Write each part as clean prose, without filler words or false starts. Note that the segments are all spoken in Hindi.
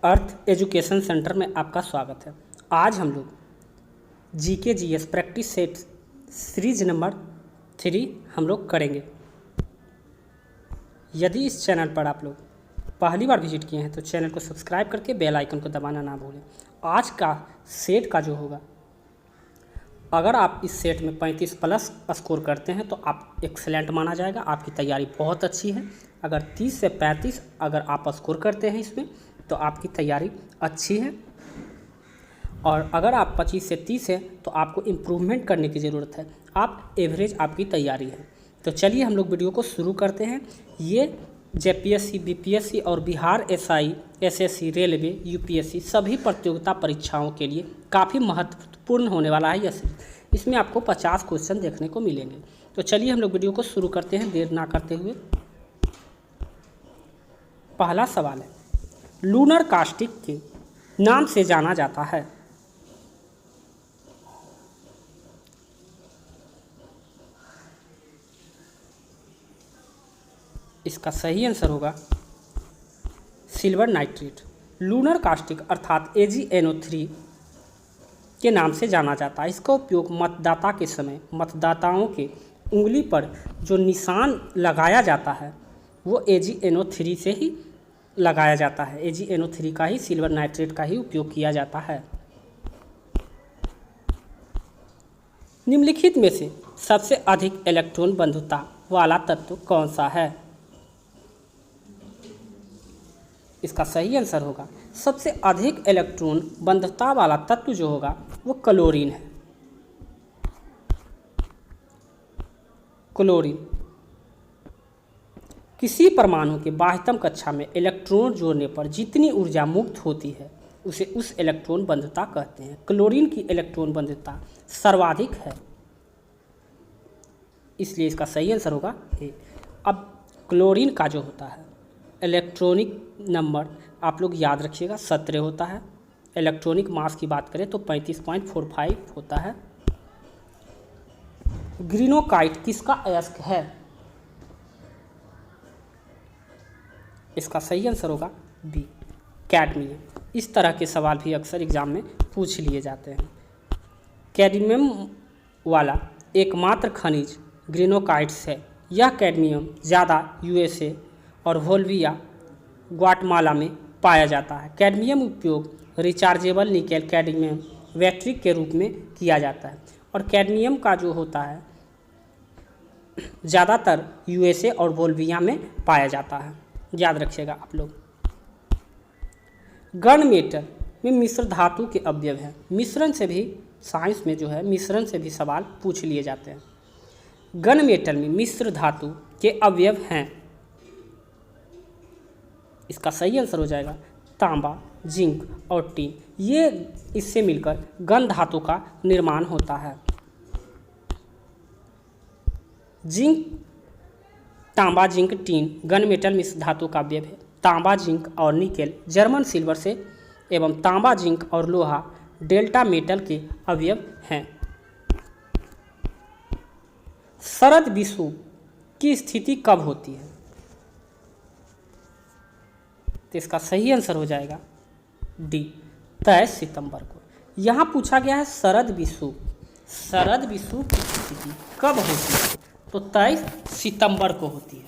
अर्थ एजुकेशन सेंटर में आपका स्वागत है। आज हम लोग GK GS practice set series number 3 हम लोग करेंगे। यदि इस चैनल पर आप लोग पहली बार विजिट किए हैं तो चैनल को सब्सक्राइब करके बेल आइकन को दबाना ना भूलें। आज का सेट का जो होगा, अगर आप इस सेट में 35 प्लस स्कोर करते हैं तो आप एक्सेलेंट माना जाएगा, आपकी तैयारी बहुत अच्छी है। अगर 30 से 35 अगर आप स्कोर करते हैं इसमें तो आपकी तैयारी अच्छी है, और अगर आप 25 से 30 है तो आपको इम्प्रूवमेंट करने की ज़रूरत है। आप एवरेज आपकी तैयारी है। तो चलिए हम लोग वीडियो को शुरू करते हैं। ये जेपीएससी, बीपीएससी और Bihar SI, SSC, railway, UPSC सभी प्रतियोगिता परीक्षाओं के लिए काफ़ी महत्वपूर्ण होने वाला है। इसमें आपको 50 क्वेश्चन देखने को मिलेंगे। तो चलिए हम लोग वीडियो को शुरू करते हैं देर ना करते हुए। पहला सवाल है, लूनर कास्टिक के नाम से जाना जाता है। इसका सही आंसर होगा सिल्वर नाइट्रेट। लूनर कास्टिक अर्थात AgNO3 के नाम से जाना जाता है। इसका उपयोग मतदाता के समय मतदाताओं के उंगली पर जो निशान लगाया जाता है वो AgNO3 से ही लगाया जाता है। AgNO3 का ही, सिल्वर नाइट्रेट का ही उपयोग किया जाता है। निम्नलिखित में से सबसे अधिक इलेक्ट्रॉन बंधुता वाला तत्व कौन सा है? इसका सही आंसर होगा, सबसे अधिक इलेक्ट्रॉन बंधुता वाला तत्व जो होगा वो क्लोरीन है। क्लोरीन किसी परमाणु के बाह्यतम कक्षा में इलेक्ट्रॉन जोड़ने पर जितनी ऊर्जा मुक्त होती है उसे उस इलेक्ट्रॉन बंधुता कहते हैं। क्लोरीन की इलेक्ट्रॉन बंधुता सर्वाधिक है, इसलिए इसका सही आंसर होगा ए। अब क्लोरीन का जो होता है इलेक्ट्रॉनिक नंबर आप लोग याद रखिएगा 17 होता है। इलेक्ट्रॉनिक मास की बात करें तो 35.45 होता है। ग्रीनोकाइट किसका अयस्क है? इसका सही आंसर होगा बी, कैडमियम। इस तरह के सवाल भी अक्सर एग्जाम में पूछ लिए जाते हैं। कैडमियम वाला एकमात्र खनिज ग्रीनोकाइट्स है। यह कैडमियम ज़्यादा यूएसए और बोल्विया, ग्वाटेमाला में पाया जाता है। कैडमियम उपयोग रिचार्जेबल निकेल कैडमियम बैटरी के रूप में किया जाता है, और कैडमियम का जो होता है ज़्यादातर यूएसए और बोल्विया में पाया जाता है। याद रखिएगा आप लोग। गन मेटल में मिश्र धातु के अवयव हैं। मिश्रण से भी साइंस में जो है मिश्रण से भी सवाल पूछ लिए जाते हैं। गन मेटल में मिश्र धातु के अवयव हैं। इसका सही आंसर हो जाएगा तांबा, जिंक और टीन। ये इससे मिलकर गन धातु का निर्माण होता है। जिंक, तांबा, जिंक, टीन गन मेटल मिश्र धातु का अवयव है। तांबा, जिंक और निकेल जर्मन सिल्वर से एवं तांबा, जिंक और लोहा डेल्टा मेटल के अवयव हैं। शरद विषुव की स्थिति कब होती है? तो इसका सही आंसर हो जाएगा डी, 23 सितंबर को। यहाँ पूछा गया है शरद विषुव की स्थिति कब होती है? तो 23 सितंबर को होती है।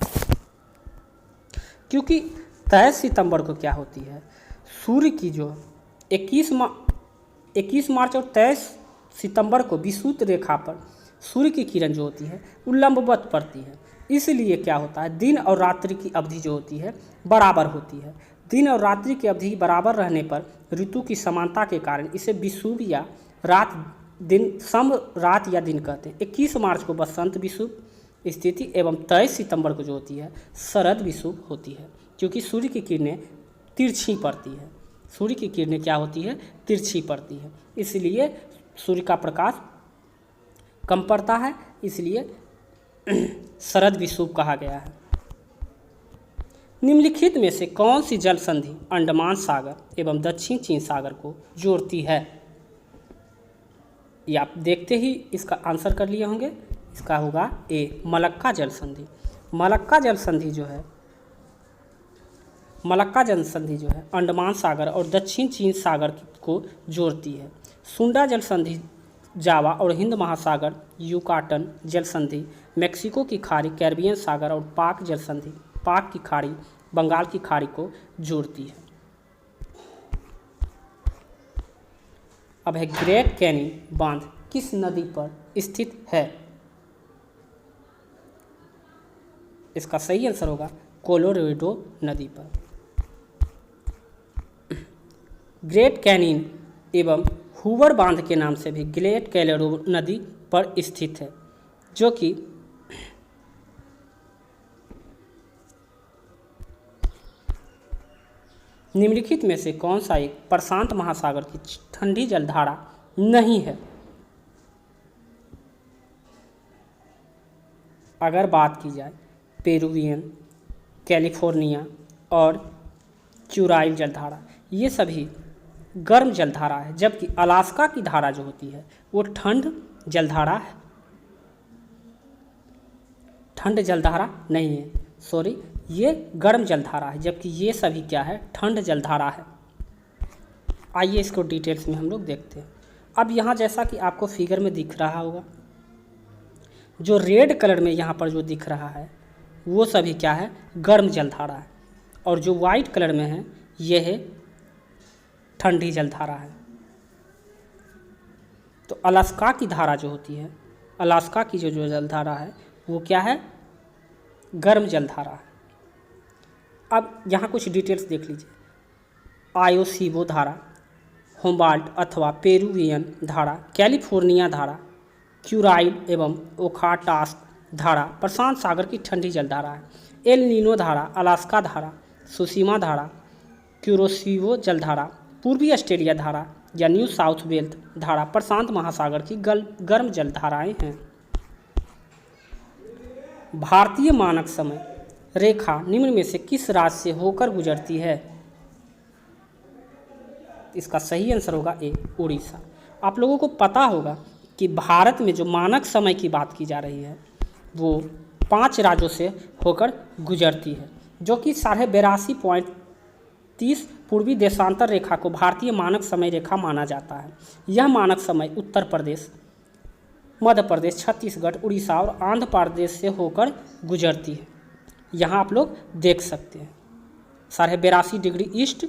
क्योंकि 23 सितंबर को क्या होती है, सूर्य की जो 21 मार्च और 23 सितंबर को विषुवत रेखा पर सूर्य की किरण जो होती है वो लंबवत पड़ती है। इसलिए क्या होता है, दिन और रात्रि की अवधि जो होती है बराबर होती है। दिन और रात्रि की अवधि बराबर रहने पर ऋतु की समानता के कारण इसे विषुव या रात दिन, सम रात या दिन कहते हैं। 21 मार्च को बसंत विषुव स्थिति एवं 23 सितंबर को जो होती है शरद विषुव होती है, क्योंकि सूर्य की किरणें तिरछी पड़ती है। सूर्य की किरणें क्या होती है, तिरछी पड़ती है, इसलिए सूर्य का प्रकाश कम पड़ता है, इसलिए शरद विषुव कहा गया है। निम्नलिखित में से कौन सी जल संधि अंडमान सागर एवं दक्षिण चीन सागर को जोड़ती है? ये आप देखते ही इसका आंसर कर लिए होंगे। इसका होगा ए, मलक्का जल संधि। मलक्का जल संधि जो है मलक्का जल संधि जो है अंडमान सागर और दक्षिण चीन सागर को जोड़ती है। सुंडा जल संधि जावा और हिंद महासागर, युकाटन जल संधि मैक्सिको की खाड़ी, कैरिबियन सागर और पाक जल संधि पाक की खाड़ी, बंगाल की खाड़ी को जोड़ती है। अब है ग्रेट कैनियन बांध किस नदी पर स्थित है? इसका सही आंसर होगा कोलोराडो नदी पर। ग्रेट कैनियन एवं हूवर बांध के नाम से भी ग्रेट कोलोराडो नदी पर स्थित है, जो कि निम्नलिखित में से कौन सा एक प्रशांत महासागर की ठंडी जलधारा नहीं है? अगर बात की जाए पेरुवियन, कैलिफोर्निया और क्यूराइल जलधारा, ये सभी गर्म जलधारा है, जबकि अलास्का की धारा जो होती है वो ठंड जलधारा है, ठंड जलधारा नहीं है, सॉरी, ये गर्म जलधारा है, जबकि ये सभी क्या है? ठंड जलधारा है। आइए इसको डिटेल्स में हम लोग देखते हैं। अब यहाँ जैसा कि आपको फिगर में दिख रहा होगा, जो रेड कलर में यहाँ पर जो दिख रहा है वो सभी क्या है? गर्म जलधारा है, और जो वाइट कलर में है ये है ठंडी जलधारा है। तो अलास्का की धारा जो होती है, अलास्का की जो जलधारा है वो क्या है? गर्म जलधारा है। अब यहाँ कुछ डिटेल्स देख लीजिए। आयोसीबो धारा, हुम्बाल्ट अथवा पेरुवियन धारा, कैलिफोर्निया धारा, क्यूराइल एवं ओखाटास्क धारा प्रशांत सागर की ठंडी जलधारा है। एल नीनो धारा, अलास्का धारा, सुसीमा धारा, क्यूरोसिवो जलधारा, पूर्वी ऑस्ट्रेलिया धारा या न्यू साउथ वेल्स धारा प्रशांत महासागर की गर्म जलधाराएं हैं। भारतीय मानक समय रेखा निम्न में से किस राज्य से होकर गुजरती है? इसका सही आंसर होगा ए, उड़ीसा। आप लोगों को पता होगा कि भारत में जो मानक समय की बात की जा रही है वो 5 राज्यों से होकर गुजरती है, जो कि 82.30 पूर्वी देशांतर रेखा को भारतीय मानक समय रेखा माना जाता है। यह मानक समय उत्तर प्रदेश, मध्य प्रदेश, छत्तीसगढ़, उड़ीसा और आंध्र प्रदेश से होकर गुजरती है। यहाँ आप लोग देख सकते हैं 82.5 डिग्री ईस्ट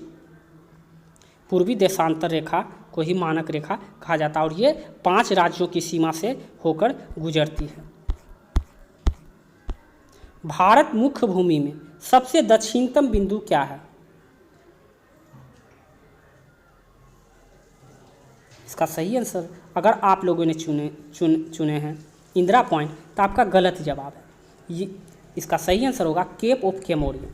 पूर्वी देशांतर रेखा को ही मानक रेखा कहा जाता है, और ये 5 राज्यों की सीमा से होकर गुजरती है। भारत मुख्य भूमि में सबसे दक्षिणतम बिंदु क्या है? इसका सही आंसर, अगर आप लोगों ने चुने हैं इंदिरा पॉइंट, तो आपका गलत जवाब है। इसका सही आंसर होगा केप ऑफ कैमोरियन।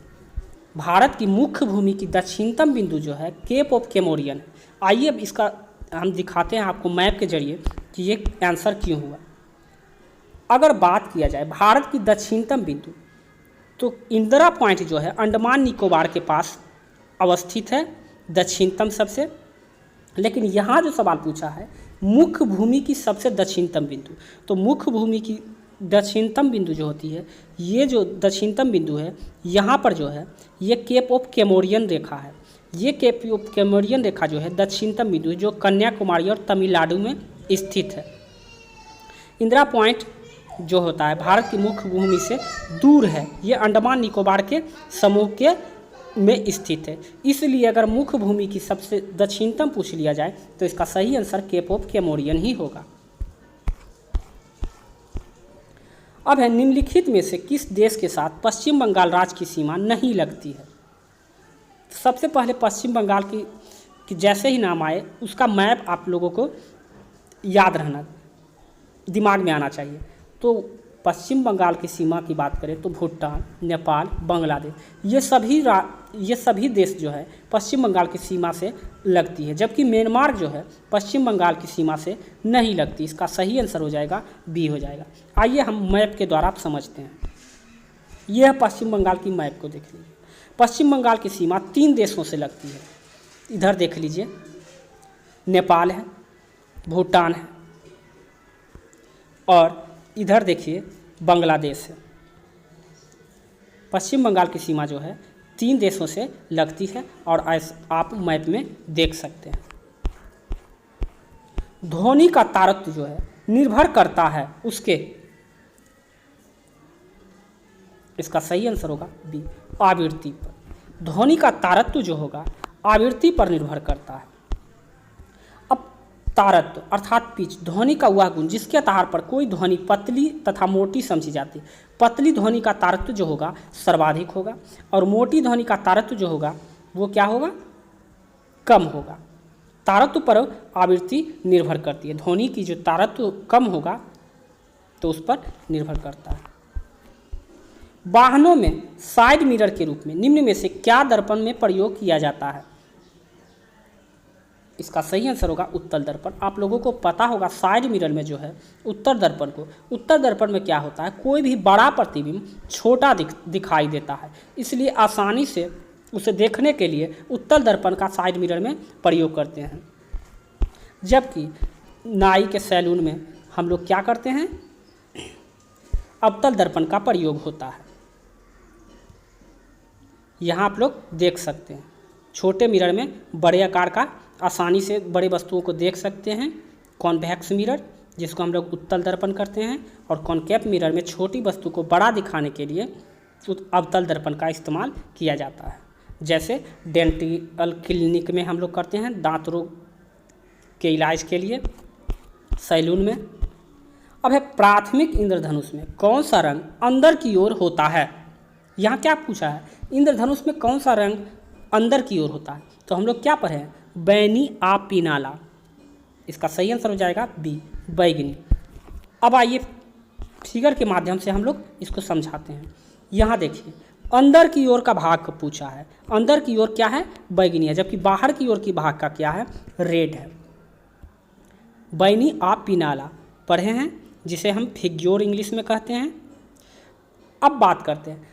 भारत की मुख्य भूमि की दक्षिणतम बिंदु जो है केप ऑफ कैमोरियन है। आइए अब इसका हम दिखाते हैं आपको मैप के जरिए कि ये आंसर क्यों हुआ। अगर बात किया जाए भारत की दक्षिणतम बिंदु, तो इंदिरा पॉइंट जो है अंडमान निकोबार के पास अवस्थित है, दक्षिणतम सबसे। लेकिन यहाँ जो सवाल पूछा है मुख्य भूमि की सबसे दक्षिणतम बिंदु, तो मुख्य भूमि की दक्षिणतम बिंदु जो होती है, ये जो दक्षिणतम बिंदु है यहाँ पर जो है ये केप ऑफ कैमोरियन रेखा है। ये केप ऑफ कैमोरियन रेखा जो है दक्षिणतम बिंदु है, जो कन्याकुमारी और तमिलनाडु में स्थित है। इंदिरा पॉइंट जो होता है भारत की मुख्य भूमि से दूर है, ये अंडमान निकोबार के समूह के में स्थित है। इसलिए अगर मुख्य भूमि की सबसे दक्षिणतम पूछ लिया जाए तो इसका सही आंसर केप ऑफ कैमोरियन ही होगा। अब है निम्नलिखित में से किस देश के साथ पश्चिम बंगाल राज्य की सीमा नहीं लगती है? सबसे पहले पश्चिम बंगाल की जैसे ही नाम आए उसका मैप आप लोगों को याद रहना, दिमाग में आना चाहिए। तो पश्चिम बंगाल की सीमा की बात करें तो भूटान, नेपाल, बांग्लादेश, ये सभी देश जो है पश्चिम बंगाल की सीमा से लगती है, जबकि म्यांमार जो है पश्चिम बंगाल की सीमा से नहीं लगती। इसका सही आंसर हो जाएगा बी हो जाएगा। आइए हम मैप के द्वारा आप समझते हैं। यह पश्चिम बंगाल की मैप को देख लीजिए। पश्चिम बंगाल की सीमा 3 देशों से लगती है। इधर देख लीजिए, नेपाल है, भूटान है, और इधर देखिए बांग्लादेश है। पश्चिम बंगाल की सीमा जो है 3 देशों से लगती है और आप मैप में देख सकते हैं। ध्वनि का तारतम्य जो है निर्भर करता है उसके, इसका सही आंसर होगा बी, आवृत्ति पर। ध्वनि का तारतम्य जो होगा आवृत्ति पर निर्भर करता है। अब तारतम्य अर्थात पिच, ध्वनि का वह गुण जिसके आधार पर कोई ध्वनि पतली तथा मोटी समझी जाती है। पतली ध्वनि का तारतम्य जो होगा सर्वाधिक होगा और मोटी ध्वनि का तारतम्य जो होगा वो क्या होगा, कम होगा। तारतम्य पर आवृत्ति निर्भर करती है। ध्वनि की जो तारतम्य कम होगा तो उस पर निर्भर करता है। वाहनों में साइड मिरर के रूप में निम्न में से क्या दर्पण में प्रयोग किया जाता है? इसका सही आंसर होगा उत्तल दर्पण। आप लोगों को पता होगा साइड मिरर में जो है उत्तर दर्पण में क्या होता है, कोई भी बड़ा प्रतिबिंब छोटा दिखाई देता है, इसलिए आसानी से उसे देखने के लिए उत्तल दर्पण का साइड मिरर में प्रयोग करते हैं। जबकि नाई के सैलून में हम लोग क्या करते हैं, अवतल दर्पण का प्रयोग होता है। यहाँ आप लोग देख सकते हैं छोटे मिरर में बड़े आकार का आसानी से बड़े वस्तुओं को देख सकते हैं। कॉन्वेक्स मिरर जिसको हम लोग उत्तल दर्पण करते हैं और कॉनकेव मिरर में छोटी वस्तु को बड़ा दिखाने के लिए अवतल दर्पण का इस्तेमाल किया जाता है। जैसे डेंटल क्लिनिक में हम लोग करते हैं दांत रोग के इलाज के लिए, सैलून में। अब है प्राथमिक इंद्रधनुष में कौन सा रंग अंदर की ओर होता है? यहाँ क्या पूछा है, इंद्रधनुष में कौन सा रंग अंदर की ओर होता है? तो हम लोग क्या पढ़े हैं, बैनी आपीनाला। इसका सही आंसर हो जाएगा बी, बैगनी। अब आइए फिगर के माध्यम से हम लोग इसको समझाते हैं। यहाँ देखिए अंदर की ओर का भाग को पूछा है, अंदर की ओर क्या है, बैगनी है, जबकि बाहर की ओर की भाग का क्या है, रेड है। बैनी आपीनाला पढ़े हैं, जिसे हम फिग्योर इंग्लिश में कहते हैं। अब बात करते हैं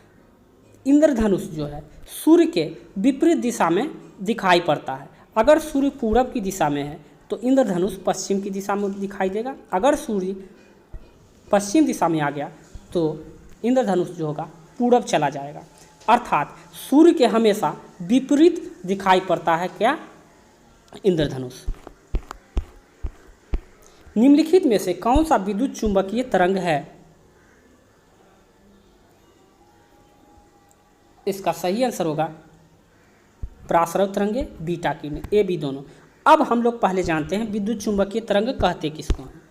इंद्रधनुष जो है सूर्य के विपरीत दिशा में दिखाई पड़ता है। अगर सूर्य पूरब की दिशा में है तो इंद्रधनुष पश्चिम की दिशा में दिखाई देगा। अगर सूर्य पश्चिम दिशा में आ गया तो इंद्रधनुष जो होगा पूरब चला जाएगा। अर्थात सूर्य के हमेशा विपरीत दिखाई पड़ता है क्या, इंद्रधनुष। निम्नलिखित में से कौन सा विद्युत चुंबकीय तरंग है? इसका सही आंसर होगा प्रासरव तरंगे, बीटा किरणें, ए बी दोनों। अब हम लोग पहले जानते हैं विद्युत चुंबकीय तरंग कहते किसको हैं।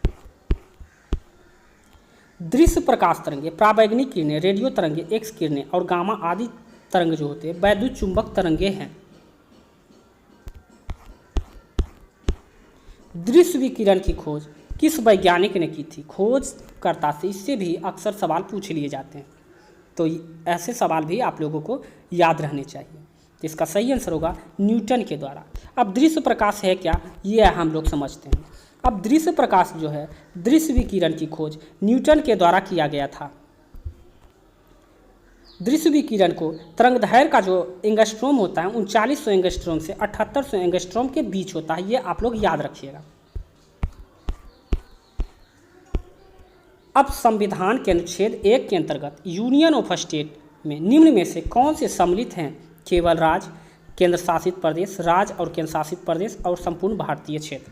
दृश्य प्रकाश तरंगे, पराबैंगनी किरणें, रेडियो तरंगे, एक्स किरणें और गामा आदि तरंग जो होते हैं वैद्युत चुंबक तरंगे हैं। दृश्य विकिरण की खोज किस वैज्ञानिक ने की थी? खोजकर्ता से इससे भी अक्सर सवाल पूछ लिए जाते हैं, तो ऐसे सवाल भी आप लोगों को याद रहने चाहिए। तो इसका सही आंसर होगा न्यूटन के द्वारा। अब दृश्य प्रकाश है क्या, ये हम लोग समझते हैं। अब दृश्य प्रकाश जो है, दृश्य विकिरण की खोज न्यूटन के द्वारा किया गया था। दृश्य विकिरण को तरंगदैर्घ्य का जो एंगस्ट्रोम होता है 3900 एंगस्ट्रोम से 7800 एंगस्ट्रोम के बीच होता है, ये आप लोग याद रखिएगा। अब संविधान के अनुच्छेद 1 के अंतर्गत यूनियन ऑफ स्टेट में निम्न में से कौन से सम्मिलित हैं? केवल राज्य, केंद्र शासित प्रदेश, राज्य और केंद्र शासित प्रदेश और संपूर्ण भारतीय क्षेत्र।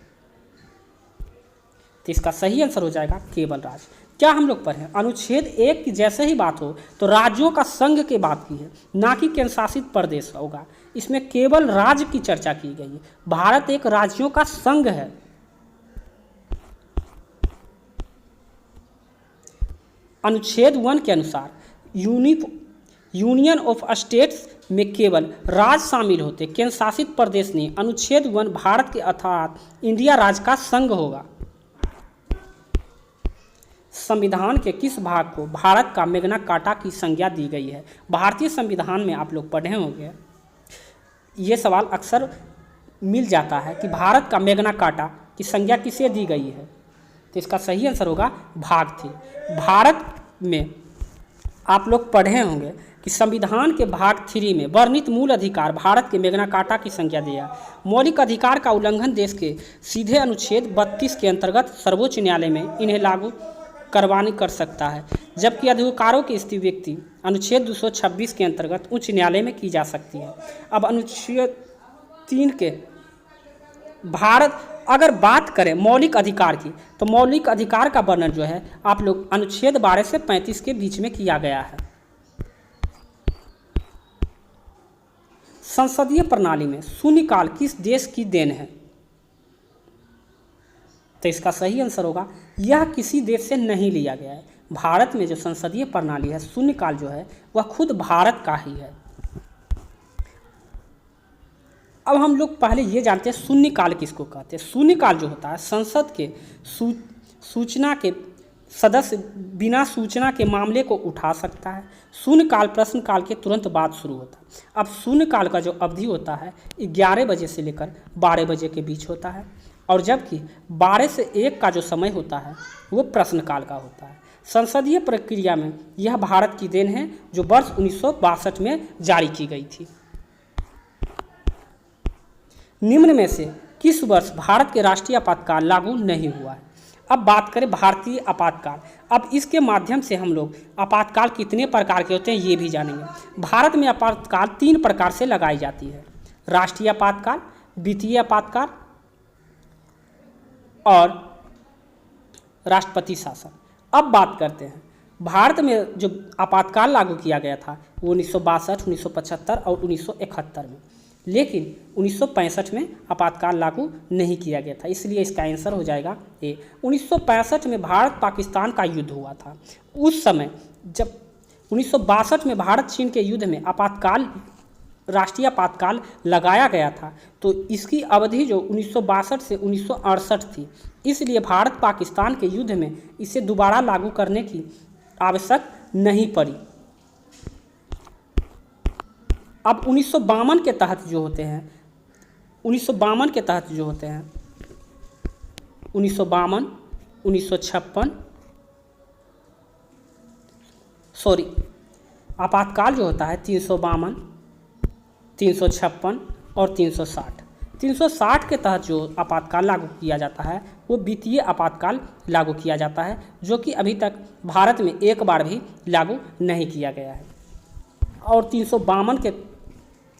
तो इसका सही आंसर हो जाएगा केवल राज्य। क्या हम लोग पढ़ें, अनुच्छेद 1 की जैसे ही बात हो तो राज्यों का संघ की बात की है, ना कि केंद्र शासित प्रदेश होगा। इसमें केवल राज्य की चर्चा की गई है। भारत एक राज्यों का संघ है। अनुच्छेद 1 के अनुसार यूनियन ऑफ स्टेट्स में केवल राज्य शामिल होते, केंद्र शासित प्रदेश नहीं। अनुच्छेद 1 भारत के अर्थात इंडिया राज्य का संघ होगा। संविधान के किस भाग को भारत का मैग्ना कार्टा की संज्ञा दी गई है? भारतीय संविधान में आप लोग पढ़े होंगे, ये सवाल अक्सर मिल जाता है कि भारत का मैग्ना कार्टा की संज्ञा किसे दी गई है। तो इसका सही आंसर होगा भाग 3। भारत में आप लोग पढ़े होंगे कि संविधान के भाग 3 में वर्णित मूल अधिकार भारत के मैग्ना कार्टा की संज्ञा दिया। मौलिक अधिकार का उल्लंघन देश के सीधे अनुच्छेद 32 के अंतर्गत सर्वोच्च न्यायालय में इन्हें लागू करवानी कर सकता है, जबकि अधिकारों की स्थिति व्यक्ति अनुच्छेद 226 के अंतर्गत उच्च न्यायालय में की जा सकती है। अब अनुच्छेद 3 के भारत अगर बात करें मौलिक अधिकार की, तो मौलिक अधिकार का वर्णन जो है आप लोग अनुच्छेद 12 से 35 के बीच में किया गया है। संसदीय प्रणाली में शून्यकाल किस देश की देन है? तो इसका सही आंसर होगा यह किसी देश से नहीं लिया गया है। भारत में जो संसदीय प्रणाली है, शून्यकाल जो है वह खुद भारत का ही है। अब हम लोग पहले ये जानते हैं शून्यकाल किसको कहते हैं। शून्यकाल जो होता है संसद के सूचना के सदस्य बिना सूचना के मामले को उठा सकता है। शून्यकाल प्रश्नकाल के तुरंत बाद शुरू होता है। अब शून्यकाल का जो अवधि होता है 11 बजे से लेकर 12 बजे के बीच होता है, और जबकि 12 से 1 का जो समय होता है वो प्रश्नकाल का होता है। संसदीय प्रक्रिया में यह भारत की देन है जो वर्ष 1962 में जारी की गई थी। निम्न में से किस वर्ष भारत के राष्ट्रीय आपातकाल लागू नहीं हुआ है? अब बात करें भारतीय आपातकाल। अब इसके माध्यम से हम लोग आपातकाल कितने प्रकार के होते हैं ये भी जानेंगे। भारत में आपातकाल 3 प्रकार से लगाई जाती है: राष्ट्रीय आपातकाल, वित्तीय आपातकाल और राष्ट्रपति शासन। अब बात करते हैं भारत में जो आपातकाल लागू किया गया था वो 1962, 1975 और 1971 में, लेकिन 1965 में आपातकाल लागू नहीं किया गया था, इसलिए इसका आंसर हो जाएगा ए। 1965 में भारत पाकिस्तान का युद्ध हुआ था। उस समय जब 1962 में भारत चीन के युद्ध में आपातकाल राष्ट्रीय आपातकाल लगाया गया था, तो इसकी अवधि जो 1962 से 1968 थी, इसलिए भारत पाकिस्तान के युद्ध में इसे दोबारा लागू करने की आवश्यक नहीं पड़ी। अब 1952 के तहत जो होते हैं 1952, 1956 आपातकाल जो होता है 352, 356 और 360। 360 के तहत जो आपातकाल लागू किया जाता है वो वित्तीय आपातकाल लागू किया जाता है, जो कि अभी तक भारत में एक बार भी लागू नहीं किया गया है। और 352 के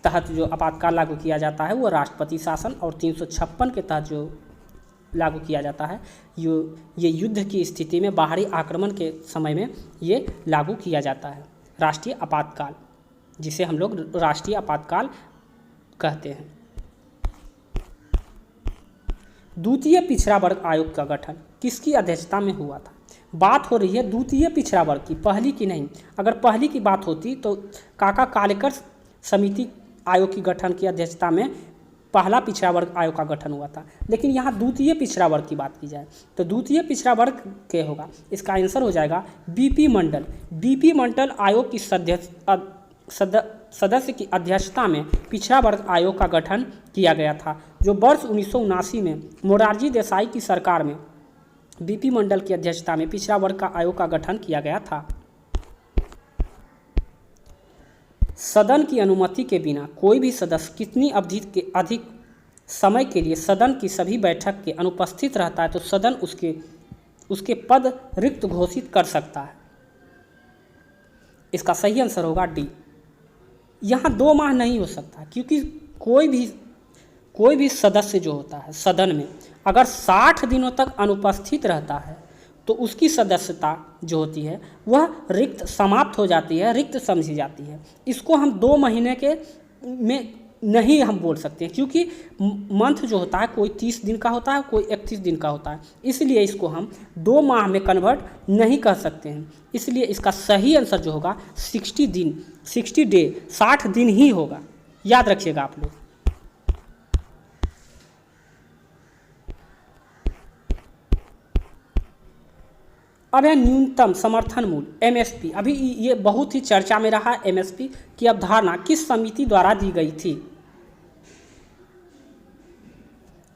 तहत जो आपातकाल लागू किया जाता है वो राष्ट्रपति शासन, और 356 के तहत जो लागू किया जाता है ये युद्ध की स्थिति में बाहरी आक्रमण के समय में ये लागू किया जाता है राष्ट्रीय आपातकाल, जिसे हम लोग राष्ट्रीय आपातकाल कहते हैं। द्वितीय पिछड़ा वर्ग आयोग का गठन किसकी अध्यक्षता में हुआ था? बात हो रही है द्वितीय पिछड़ा वर्ग की, पहली की नहीं। अगर पहली की बात होती तो काका कालेकर समिति आयोग की गठन की अध्यक्षता में पहला पिछड़ा वर्ग आयोग का गठन हुआ था, लेकिन यहाँ द्वितीय पिछड़ा वर्ग की बात की जाए तो द्वितीय पिछड़ा वर्ग के होगा, इसका आंसर हो जाएगा बीपी मंडल। बीपी मंडल आयोग की सदस्य की अध्यक्षता में पिछड़ा वर्ग आयोग का गठन किया गया था, जो वर्ष 1979 में मोरारजी देसाई की सरकार में बीपी मंडल की अध्यक्षता में पिछड़ा वर्ग का आयोग का गठन किया गया था। सदन की अनुमति के बिना कोई भी सदस्य कितनी अवधि के अधिक समय के लिए सदन की सभी बैठक के अनुपस्थित रहता है तो सदन उसके पद रिक्त घोषित कर सकता है। इसका सही आंसर होगा डी। यहाँ 2 माह नहीं हो सकता, क्योंकि कोई भी सदस्य जो होता है सदन में अगर 60 दिनों तक अनुपस्थित रहता है तो उसकी सदस्यता जो होती है वह रिक्त समाप्त हो जाती है, रिक्त समझी जाती है। इसको हम 2 महीने के में नहीं हम बोल सकते हैं, क्योंकि मंथ जो होता है कोई 30 दिन का होता है, कोई 31 दिन का होता है, इसलिए इसको हम 2 माह में कन्वर्ट नहीं कर सकते हैं। इसलिए इसका सही आंसर जो होगा 60 दिन, 60 डे, 60 दिन ही होगा, याद रखिएगा आप लोग। अब है न्यूनतम समर्थन मूल्य एमएसपी। अभी ये बहुत ही चर्चा में रहा। एमएसपी की अवधारणा किस समिति द्वारा दी गई थी?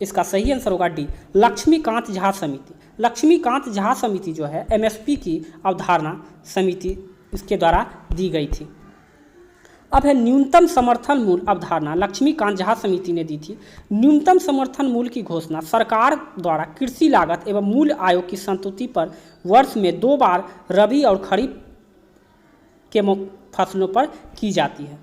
इसका सही आंसर होगा डी, लक्ष्मीकांत झा समिति। लक्ष्मीकांत झा समिति जो है एमएसपी की अवधारणा समिति इसके द्वारा दी गई थी। अब है न्यूनतम समर्थन मूल्य अवधारणा, लक्ष्मीकांत झा समिति ने दी थी। न्यूनतम समर्थन मूल्य की घोषणा सरकार द्वारा कृषि लागत एवं मूल्य आयोग की संतुष्टि पर वर्ष में 2 बार रबी और खरीफ के फसलों पर की जाती है।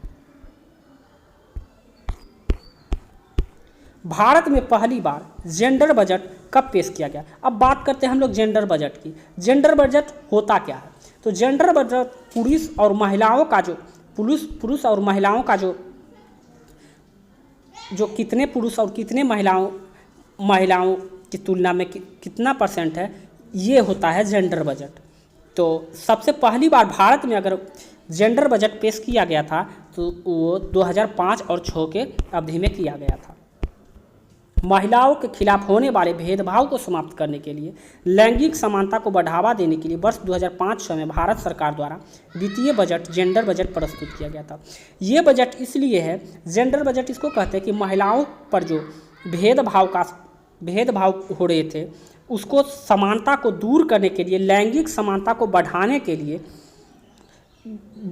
भारत में पहली बार जेंडर बजट कब पेश किया गया? अब बात करते हैं हम लोग जेंडर बजट की। जेंडर बजट होता क्या है? तो जेंडर बजट पुरुष और महिलाओं का जो कितने पुरुष और कितने महिलाओं की तुलना में कितना परसेंट है, ये होता है जेंडर बजट। तो सबसे पहली बार भारत में अगर जेंडर बजट पेश किया गया था तो वो 2005 और 2006 के अवधि में किया गया था। महिलाओं के खिलाफ होने वाले भेदभाव को समाप्त करने के लिए, लैंगिक समानता को बढ़ावा देने के लिए वर्ष 2005-06 में भारत सरकार द्वारा वित्तीय बजट जेंडर बजट प्रस्तुत किया गया था। ये बजट इसलिए है, जेंडर बजट इसको कहते हैं कि महिलाओं पर जो भेदभाव हो रहे थे उसको समानता को दूर करने के लिए, लैंगिक समानता को बढ़ाने के लिए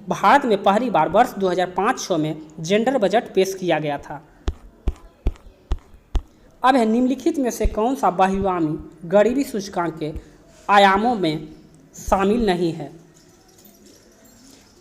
भारत में पहली बार वर्ष 2005-06 में जेंडर बजट पेश किया गया था। अब है निम्नलिखित में से कौन सा बहुआयामी गरीबी सूचकांक के आयामों में शामिल नहीं है?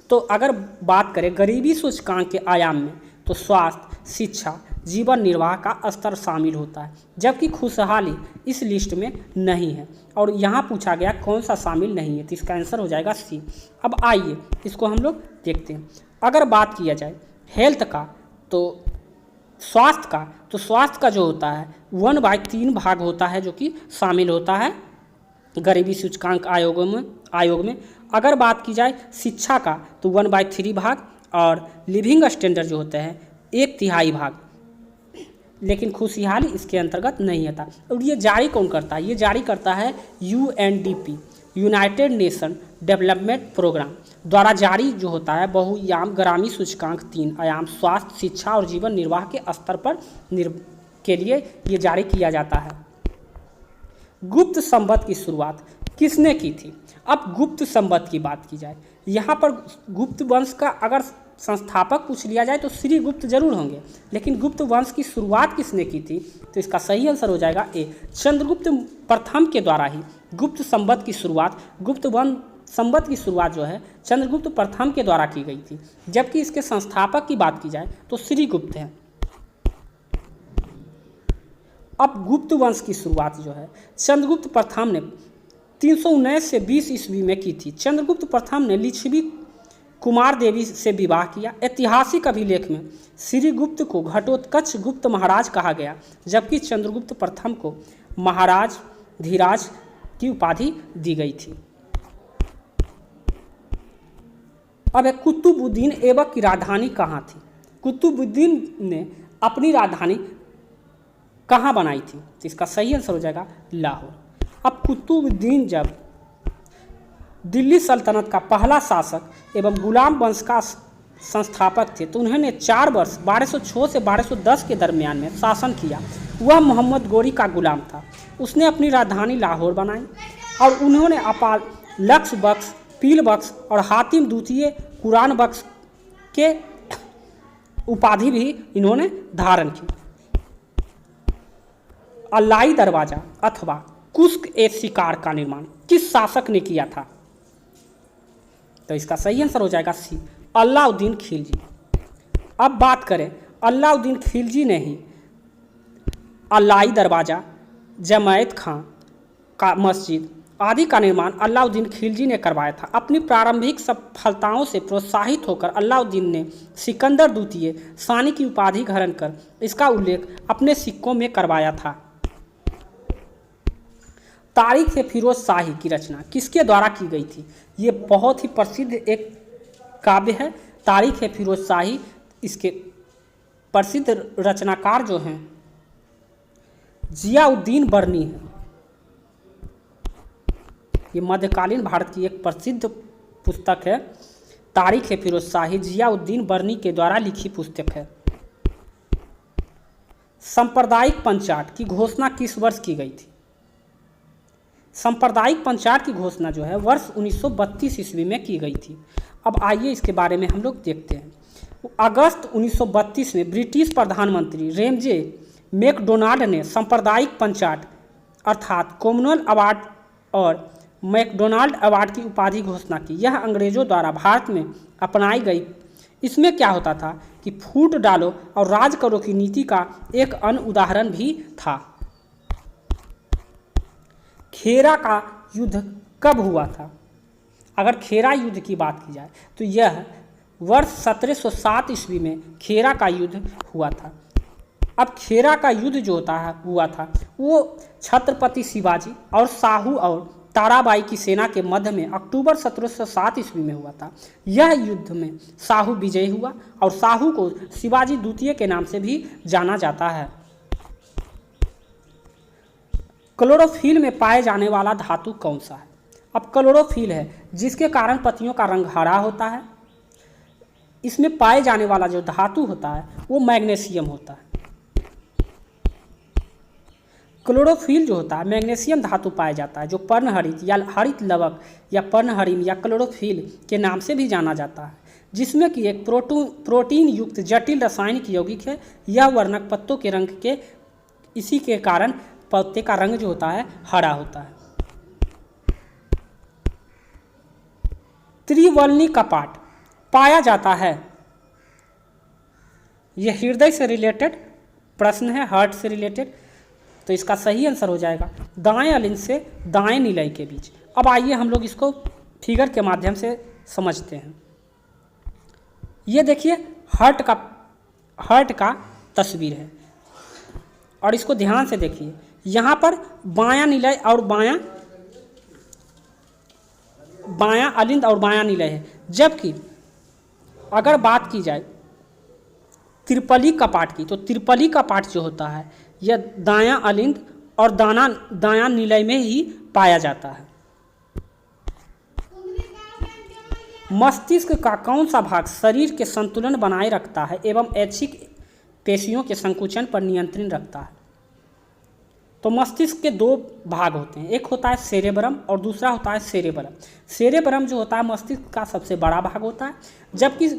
तो अगर बात करें गरीबी सूचकांक के आयाम में तो स्वास्थ्य, शिक्षा, जीवन निर्वाह का स्तर शामिल होता है, जबकि खुशहाली इस लिस्ट में नहीं है। और यहाँ पूछा गया कौन सा शामिल नहीं है, तो इसका आंसर हो जाएगा सी। अब आइए इसको हम लोग देखते हैं। अगर बात किया जाए हेल्थ का तो स्वास्थ्य का जो होता है 1/3 भाग होता है जो कि शामिल होता है गरीबी सूचकांक आयोग में। अगर बात की जाए शिक्षा का तो 1/3 भाग, और लिविंग स्टैंडर्ड जो होते हैं 1/3 भाग, लेकिन खुशहाली इसके अंतर्गत नहीं आता। और ये जारी कौन करता है? ये जारी करता है UNDP, united nation development programme द्वारा जारी जो होता है बहुआयाम ग्रामीण सूचकांक 3 आयाम स्वास्थ्य, शिक्षा और जीवन निर्वाह के स्तर पर के लिए ये जारी किया जाता है। गुप्त संवत की शुरुआत किसने की थी? अब गुप्त संवत की बात की जाए, यहाँ पर गुप्त वंश का अगर संस्थापक पूछ लिया जाए तो श्री गुप्त जरूर होंगे, लेकिन गुप्त वंश की शुरुआत किसने की थी? तो इसका सही आंसर हो जाएगा ए, चंद्रगुप्त प्रथम के द्वारा ही गुप्त संवत की शुरुआत जो है चंद्रगुप्त प्रथम के द्वारा की गई थी, जबकि इसके संस्थापक की बात की जाए तो श्री गुप्त हैं। अब गुप्त वंश की शुरुआत जो है चंद्रगुप्त प्रथम ने 319 से 20 ईस्वी में की थी। चंद्रगुप्त प्रथम ने लिच्छवी कुमार देवी से विवाह किया। ऐतिहासिक अभिलेख में श्रीगुप्त को घटोत्कच गुप्त महाराज कहा गया, जबकि चंद्रगुप्त प्रथम को महाराज धीराज की उपाधि दी गई थी। अब कुतुबुद्दीन ऐबक की राजधानी कहाँ थी? कुतुबुद्दीन ने अपनी राजधानी कहाँ बनाई थी? तो इसका सही आंसर हो जाएगा लाहौर। अब कुतुबुद्दीन जब दिल्ली सल्तनत का पहला शासक एवं गुलाम वंश का संस्थापक थे तो उन्होंने 4 वर्ष 1206 से 1210 के दरमियान में शासन किया। वह मोहम्मद गोरी का गुलाम था। उसने अपनी राजधानी लाहौर बनाई और उन्होंने अपाल लक्ष्य बख्श, पील बख्श और हातिम द्वितीय कुरान बख्श के उपाधि भी इन्होंने धारण की। अलाई दरवाजा अथवा कुश्क-ए-शिकार का निर्माण किस शासक ने किया था? तो इसका सही आंसर हो जाएगा सी, अलाउद्दीन खिलजी। अब बात करें अलाउद्दीन खिलजी ने ही अलाई दरवाजा, जमायत खां का मस्जिद आदि का निर्माण अलाउद्दीन खिलजी ने करवाया था। अपनी प्रारंभिक सफलताओं से प्रोत्साहित होकर अलाउद्दीन ने सिकंदर द्वितीय सानी की उपाधि ग्रहण कर इसका उल्लेख अपने सिक्कों में करवाया था। तारीख-ए-फिरोज शाही की रचना किसके द्वारा की गई थी? ये बहुत ही प्रसिद्ध एक काव्य है तारीख-ए-फिरोज शाही। इसके प्रसिद्ध रचनाकार जो हैं जियाउद्दीन बर्नी है। ये मध्यकालीन भारत की एक प्रसिद्ध पुस्तक है तारीख-ए-फिरोज शाही, जियाउद्दीन बर्नी के द्वारा लिखी पुस्तक है। सांप्रदायिक पंचाट की घोषणा किस वर्ष की गई थी? सांप्रदायिक पंचाट की घोषणा जो है वर्ष 1932 ईस्वी में की गई थी। अब आइए इसके बारे में हम लोग देखते हैं। अगस्त 1932 में ब्रिटिश प्रधानमंत्री रेमजे मैकडोनाल्ड ने सांप्रदायिक पंचायत अर्थात कॉमनवेल्थ अवार्ड और मैकडोनाल्ड अवार्ड की उपाधि घोषणा की। यह अंग्रेजों द्वारा भारत में अपनाई गई। इसमें क्या होता था कि फूट डालो और राज करो की नीति का एक अन्य उदाहरण भी था। खेरा का युद्ध कब हुआ था? अगर खेरा युद्ध की बात की जाए तो यह वर्ष 1707 ईस्वी में खेरा का युद्ध हुआ था। अब खेरा का युद्ध जो हुआ था वो छत्रपति शिवाजी और साहू और ताराबाई की सेना के मध्य में अक्टूबर 1707 ईस्वी में हुआ था। यह युद्ध में साहू विजयी हुआ और साहू को शिवाजी द्वितीय के नाम से भी जाना जाता है। क्लोरोफिल में पाए जाने वाला धातु कौन सा है? अब क्लोरोफिल है जिसके कारण पत्तियों का रंग हरा होता है। इसमें पाए जाने वाला जो धातु होता है वो मैग्नीशियम होता है। क्लोरोफिल जो होता है मैग्नीशियम धातु पाया जाता है, जो पर्णहरित या हरित लवक या पर्णहरिम या क्लोरोफिल के नाम से भी जाना जाता है, जिसमें कि एक प्रोटीन युक्त जटिल रासायनिक यौगिक है। यह वर्णक पत्तों के रंग के इसी के कारण पत्ते का रंग जो होता है हरा होता है। त्रिवर्णी कपाट पाया जाता है। यह हृदय से रिलेटेड प्रश्न है, हार्ट से रिलेटेड, तो इसका सही आंसर हो जाएगा दाएं अलिंद से दाएं निलय के बीच। अब आइए हम लोग इसको फिगर के माध्यम से समझते हैं। ये देखिए हार्ट का तस्वीर है और इसको ध्यान से देखिए। यहाँ पर बायां निलय और बायां अलिंद और बायां निलय है, जबकि अगर बात की जाए त्रिपली कपाट की तो त्रिपली कपाट जो होता है यह दायां अलिंद और दायां निलय में ही पाया जाता है। मस्तिष्क का कौन सा भाग शरीर के संतुलन बनाए रखता है एवं ऐच्छिक पेशियों के संकुचन पर नियंत्रण रखता है? तो मस्तिष्क के दो भाग होते हैं, एक होता है सेरेब्रम और दूसरा होता है सेरेबलम। सेरेब्रम जो होता है मस्तिष्क का सबसे बड़ा भाग होता है, जबकि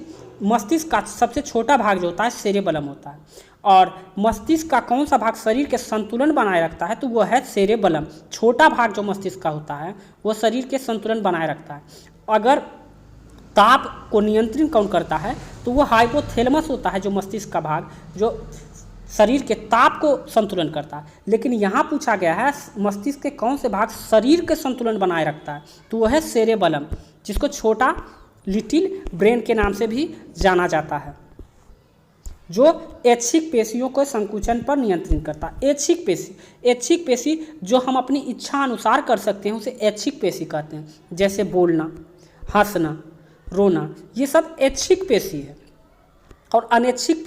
मस्तिष्क का सबसे छोटा भाग जो होता है सेरेबलम होता है। और मस्तिष्क का कौन सा भाग शरीर के संतुलन बनाए रखता है? तो वो है सेरेबलम। छोटा भाग जो मस्तिष्क का होता है वो शरीर के संतुलन बनाए रखता है। अगर ताप को नियंत्रण कौन करता है तो वो हाइपोथैलेमस होता है, जो मस्तिष्क का भाग जो शरीर के ताप को संतुलन करता है। लेकिन यहाँ पूछा गया है मस्तिष्क के कौन से भाग शरीर के संतुलन बनाए रखता है, तो वह है सेरेबलम, जिसको छोटा लिटिल ब्रेन के नाम से भी जाना जाता है, जो ऐच्छिक पेशियों को संकुचन पर नियंत्रण करता है। ऐच्छिक पेशी जो हम अपनी इच्छा अनुसार कर सकते हैं उसे ऐच्छिक पेशी कहते हैं, जैसे बोलना, हंसना, रोना, ये सब ऐच्छिक पेशी है। और अनैच्छिक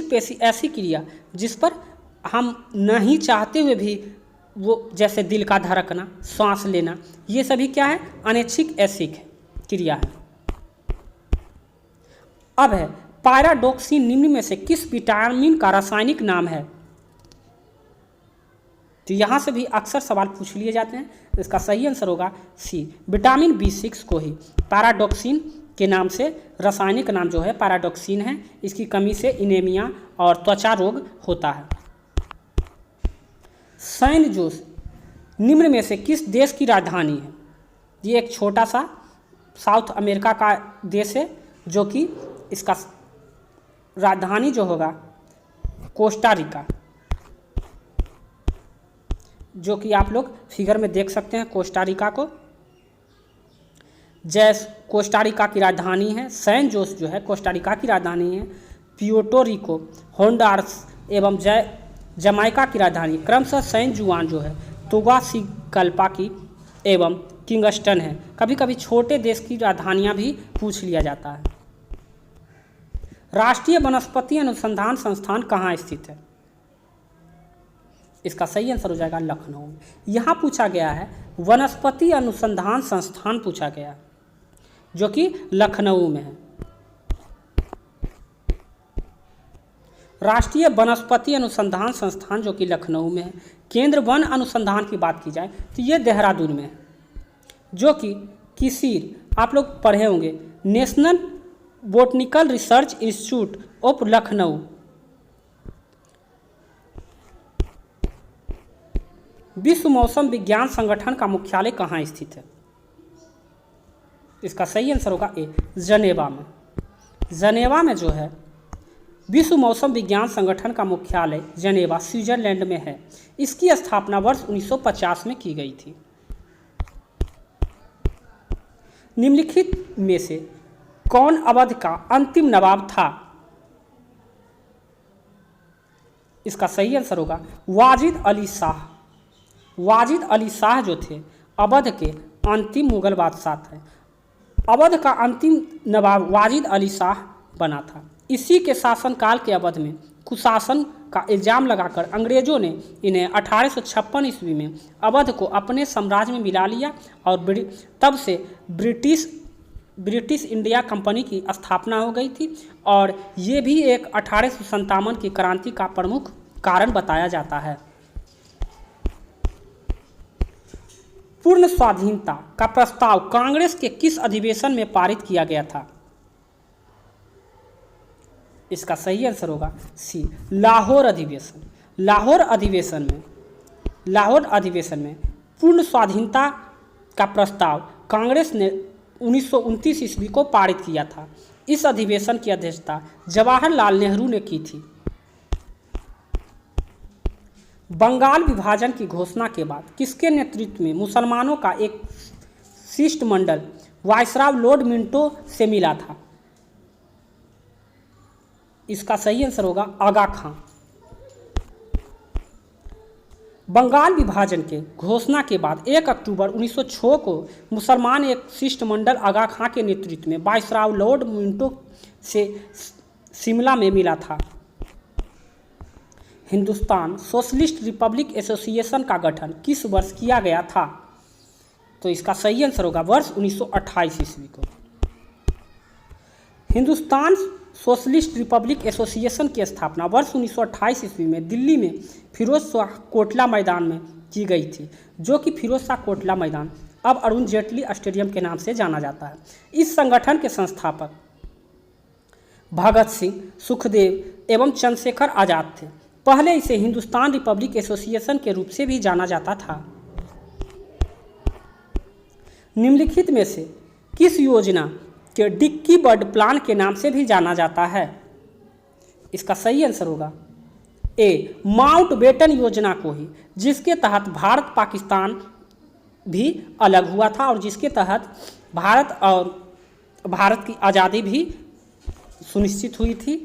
पेशी ऐसी क्रिया जिस पर हम नहीं चाहते हुए भी वो, जैसे दिल का धड़कना, सांस लेना, ये सभी क्या है? अनैच्छिक ऐच्छिक क्रिया है। अब है पैराडॉक्सिन निम्न में से किस विटामिन का रासायनिक नाम है? तो यहाँ से भी अक्सर सवाल पूछ लिए जाते हैं, तो इसका सही आंसर होगा सी, विटामिन B6 को ही पैराडॉक्सिन के नाम से रासायनिक नाम जो है पैराडॉक्सिन है। इसकी कमी से इनेमिया और त्वचा रोग होता है। सैन जोस निम्न में से किस देश की राजधानी है? ये एक छोटा सा साउथ अमेरिका का देश है, जो कि इसका राजधानी जो होगा कोस्टा रिका, जो कि आप लोग फिगर में देख सकते हैं कोस्टा रिका को। कोस्टा रिका की राजधानी है सैन जोस, जो है कोस्टा रिका की राजधानी है। प्यूर्टो रिको, होंडुरास एवं जमाइका की राजधानी क्रमशः सैन जुआन जो है, तोगासिगल्पा की एवं किंगस्टन है। कभी कभी छोटे देश की राजधानियां भी पूछ लिया जाता है। राष्ट्रीय वनस्पति अनुसंधान संस्थान कहाँ स्थित है? इसका सही आंसर हो जाएगा लखनऊ में। यहाँ पूछा गया है वनस्पति अनुसंधान संस्थान पूछा गया, जो कि लखनऊ में है। राष्ट्रीय वनस्पति अनुसंधान संस्थान जो कि लखनऊ में है। केंद्र वन अनुसंधान की बात की जाए तो ये देहरादून में है, जो कि किसीर आप लोग पढ़े होंगे, national botanical research institute of Lucknow. विश्व मौसम विज्ञान संगठन का मुख्यालय कहाँ स्थित है? इसका सही आंसर होगा ए, जनेवा में। जनेवा में जो है विश्व मौसम विज्ञान संगठन का मुख्यालय जनेवा स्विट्जरलैंड में है। इसकी स्थापना वर्ष 1950 में की गई थी। निम्नलिखित में से कौन अवध का अंतिम नवाब था? इसका सही आंसर होगा वाजिद अली शाह। वाजिद अली शाह जो थे अवध के अंतिम मुगल बादशाह थे। अवध का अंतिम नवाब वाजिद अली शाह बना था। इसी के शासनकाल के अवध में कुशासन का इल्ज़ाम लगाकर अंग्रेजों ने इन्हें 1856 ईस्वी में अवध को अपने साम्राज्य में मिला लिया और तब से ब्रिटिश इंडिया कंपनी की स्थापना हो गई थी। और ये भी एक 1857 की क्रांति का प्रमुख कारण बताया जाता है। पूर्ण स्वाधीनता का प्रस्ताव कांग्रेस के किस अधिवेशन में पारित किया गया था? इसका सही आंसर होगा सी, लाहौर अधिवेशन। लाहौर अधिवेशन में पूर्ण स्वाधीनता का प्रस्ताव कांग्रेस ने 1929 ईस्वी को पारित किया था। इस अधिवेशन की अध्यक्षता जवाहरलाल नेहरू ने की थी। बंगाल विभाजन की घोषणा के बाद किसके नेतृत्व में मुसलमानों का एक शिष्टमंडल वायसराय लॉर्ड मिंटो से मिला था? इसका सही आंसर होगा आगा खां। बंगाल विभाजन के घोषणा के बाद 1 अक्टूबर 1906 को मुसलमान एक शिष्टमंडल आगा खां के नेतृत्व में वायसराय लॉर्ड मिंटो से शिमला में मिला था। हिंदुस्तान सोशलिस्ट रिपब्लिक एसोसिएशन का गठन किस वर्ष किया गया था? तो इसका सही आंसर होगा वर्ष 1928 ईस्वी को। हिंदुस्तान सोशलिस्ट रिपब्लिक एसोसिएशन की स्थापना वर्ष 1928 ईस्वी में दिल्ली में फिरोज शाह कोटला मैदान में की गई थी, जो कि फिरोज शाह कोटला मैदान अब अरुण जेटली स्टेडियम के नाम से जाना जाता है। इस संगठन के संस्थापक भगत सिंह, सुखदेव एवं चंद्रशेखर आजाद थे। पहले इसे हिंदुस्तान रिपब्लिक एसोसिएशन के रूप से भी जाना जाता था। निम्नलिखित में से किस योजना के डिक्की बर्ड प्लान के नाम से भी जाना जाता है? इसका सही आंसर होगा ए, माउंटबेटन योजना को ही, जिसके तहत भारत पाकिस्तान भी अलग हुआ था और जिसके तहत भारत की आज़ादी भी सुनिश्चित हुई थी।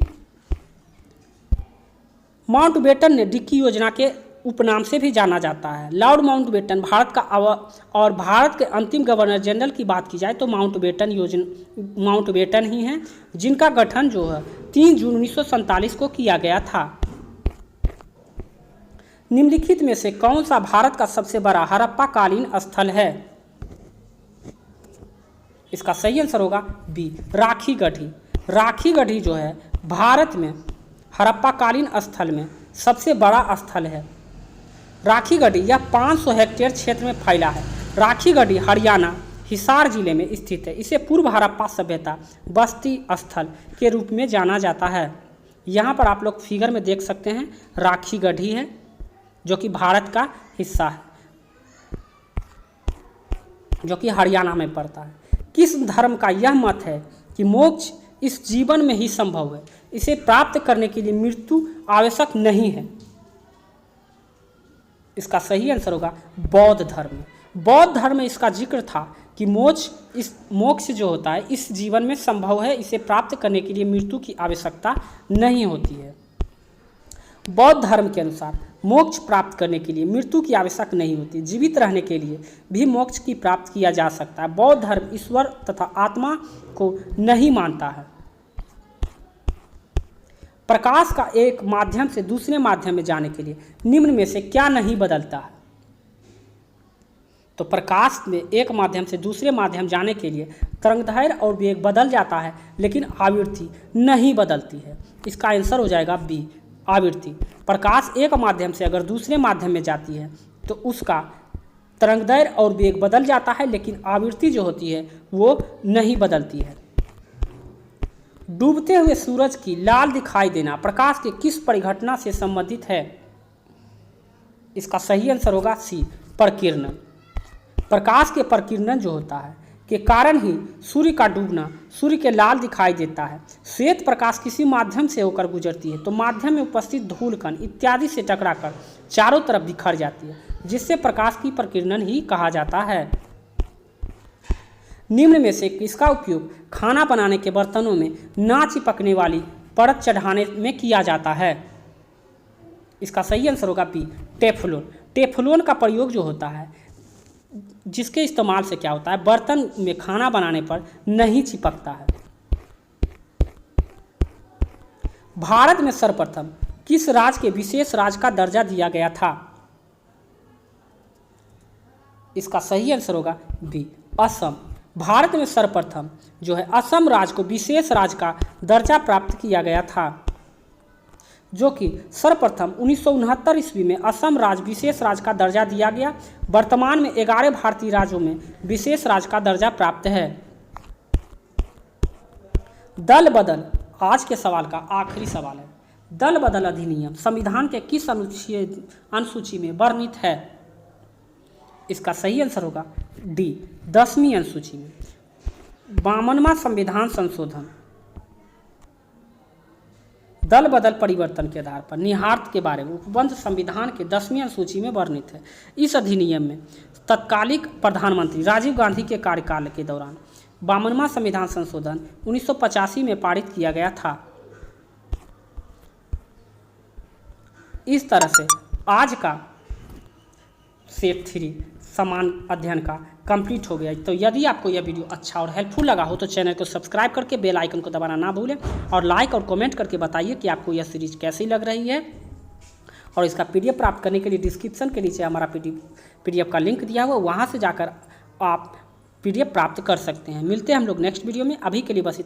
माउंटबेटन ने डिक्की योजना के उपनाम से भी जाना जाता है। लॉर्ड माउंटबेटन भारत का और भारत के अंतिम गवर्नर जनरल की बात की जाए तो माउंटबेटन ही हैं, जिनका गठन जो है 3 जून 1947 को किया गया था। निम्नलिखित में से कौन सा भारत का सबसे बड़ा हड़प्पा कालीन स्थल है? इसका सही आंसर होगा बी, राखी गढ़ी। राखी गढ़ी जो है भारत में हड़प्पा कालीन स्थल में सबसे बड़ा स्थल है। राखी गढ़ी यह 500 हेक्टेयर क्षेत्र में फैला है। राखी गढ़ी हरियाणा हिसार जिले में स्थित है। इसे पूर्व हड़प्पा सभ्यता बस्ती स्थल के रूप में जाना जाता है। यहाँ पर आप लोग फिगर में देख सकते हैं राखी गढ़ी है, जो कि भारत का हिस्सा है, जो कि हरियाणा में पड़ता है। किस धर्म का यह मत है कि मोक्ष इस जीवन में ही संभव है, इसे प्राप्त करने के लिए मृत्यु आवश्यक नहीं है? इसका सही आंसर होगा बौद्ध धर्म। बौद्ध धर्म में इसका जिक्र था कि मोक्ष जो होता है इस जीवन में संभव है, इसे प्राप्त करने के लिए मृत्यु की आवश्यकता नहीं होती है। बौद्ध धर्म के अनुसार मोक्ष प्राप्त करने के लिए मृत्यु की आवश्यकता नहीं होती, जीवित रहने के लिए भी मोक्ष की प्राप्त किया जा सकता है। बौद्ध धर्म ईश्वर तथा आत्मा को नहीं मानता है। प्रकाश का एक माध्यम से दूसरे माध्यम में जाने के लिए निम्न में से क्या नहीं बदलता है? तो प्रकाश में एक माध्यम से दूसरे माध्यम जाने के लिए तरंगदैर्घ्य और वेग बदल जाता है, लेकिन आवृत्ति नहीं बदलती है। इसका आंसर हो जाएगा बी, आवृत्ति। प्रकाश एक माध्यम से अगर दूसरे माध्यम में जाती है तो उसका तरंगदैर्घ्य और वेग बदल जाता है, लेकिन आवृत्ति जो होती है वो नहीं बदलती है। डूबते हुए सूरज की लाल दिखाई देना प्रकाश के किस परिघटना से संबंधित है? इसका सही आंसर होगा सी, प्रकीर्णन। प्रकाश के प्रकीर्णन जो होता है के कारण ही सूर्य का डूबना सूर्य के लाल दिखाई देता है। श्वेत प्रकाश किसी माध्यम से होकर गुजरती है तो माध्यम में उपस्थित धूल कण इत्यादि से टकराकर चारों तरफ बिखर जाती है, जिससे प्रकाश की प्रकीर्णन ही कहा जाता है। निम्न में से किसका उपयोग खाना बनाने के बर्तनों में ना चिपकने वाली परत चढ़ाने में किया जाता है? इसका सही आंसर होगा बी, टेफ्लॉन। टेफ्लॉन का प्रयोग जो होता है, जिसके इस्तेमाल से क्या होता है, बर्तन में खाना बनाने पर नहीं चिपकता है। भारत में सर्वप्रथम किस राज्य के विशेष राज्य का दर्जा दिया गया था? इसका सही आंसर होगा बी, असम। भारत में सर्वप्रथम जो है असम राज्य को विशेष राज्य का दर्जा प्राप्त किया गया था, जो कि सर्वप्रथम 1969 ईस्वी में असम राज्य विशेष राज्य का दर्जा दिया गया। वर्तमान में 11 भारतीय राज्यों में विशेष राज्य का दर्जा प्राप्त है। दल बदल आज के सवाल का आखिरी सवाल है। दल बदल अधिनियम संविधान के किस अनुसूची में वर्णित है? इसका सही आंसर होगा डी, 10वीं अनुसूची में। 52वां संविधान संशोधन दल बदल परिवर्तन के आधार पर निहितार्थ के बारे में उपबंध संविधान के 10वीं अनुसूची में वर्णित है। इस अधिनियम में तत्कालिक प्रधानमंत्री राजीव गांधी के कार्यकाल के दौरान 52वां संविधान संशोधन 1985 में पारित किया गया था। इस तरह से आज का सेट 3 समान अध्ययन का कंप्लीट हो गया। तो यदि आपको यह वीडियो अच्छा और हेल्पफुल लगा हो तो चैनल को सब्सक्राइब करके बेल आइकन को दबाना ना भूलें और लाइक और कमेंट करके बताइए कि आपको यह सीरीज कैसी लग रही है। और इसका पीडीएफ प्राप्त करने के लिए डिस्क्रिप्शन के नीचे हमारा पीडीएफ का लिंक दिया हुआ, वहाँ से जाकर आप पीडीएफ प्राप्त कर सकते हैं। मिलते हैं हम लोग नेक्स्ट वीडियो में। अभी के लिए बस